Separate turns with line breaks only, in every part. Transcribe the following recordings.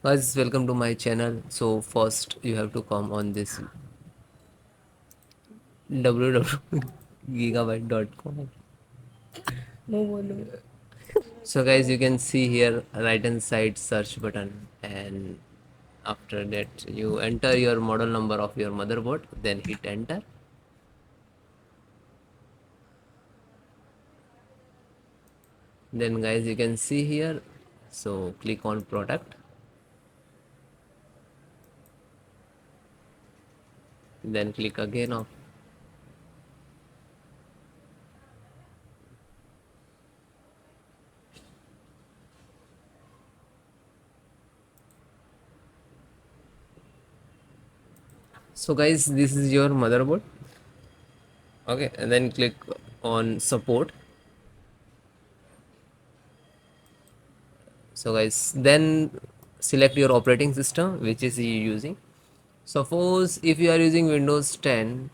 Guys, welcome to my channel. So first you have to come on this www.gigabyte.com. So guys, you can see here right hand side search button, and after that you enter your model number of your motherboard, then hit enter. Then guys, you can see here, so click on product, then click again on. So guys, this is your motherboard. Okay, and then click on support. So guys, then select your operating system which is you using. Suppose if you are using Windows 10,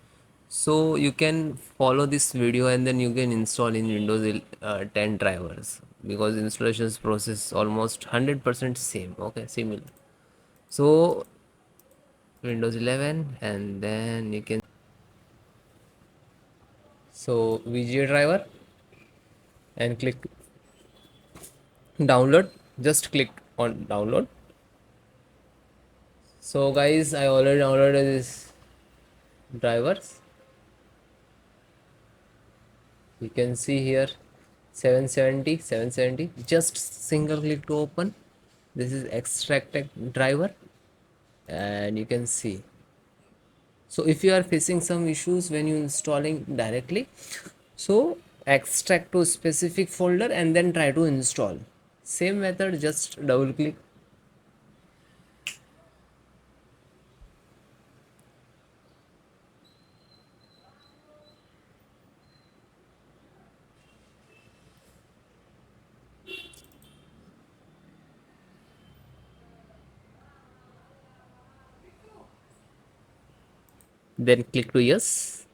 so you can follow this video and then you can install in Windows 10 drivers, because installations process almost 100% same. Okay, similar. So Windows 11, and then you can, so VGA driver, and click download. Just click on download. So guys, I already downloaded this drivers. You can see here 770. Just single click to open. This is extracted driver, and you can see. So if you are facing some issues when you installing directly, so extract to specific folder and then try to install. Same method, just double click. Then click to yes.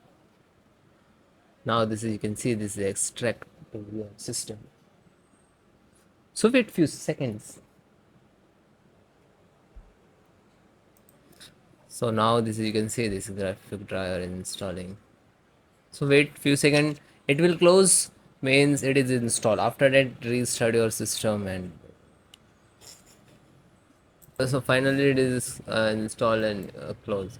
Now this is, you can see this is extract to your system. So wait few seconds. So now this is, you can see this graphic driver installing. So wait few seconds, it will close, means it is installed. After that, restart your system, and so finally it is installed and close.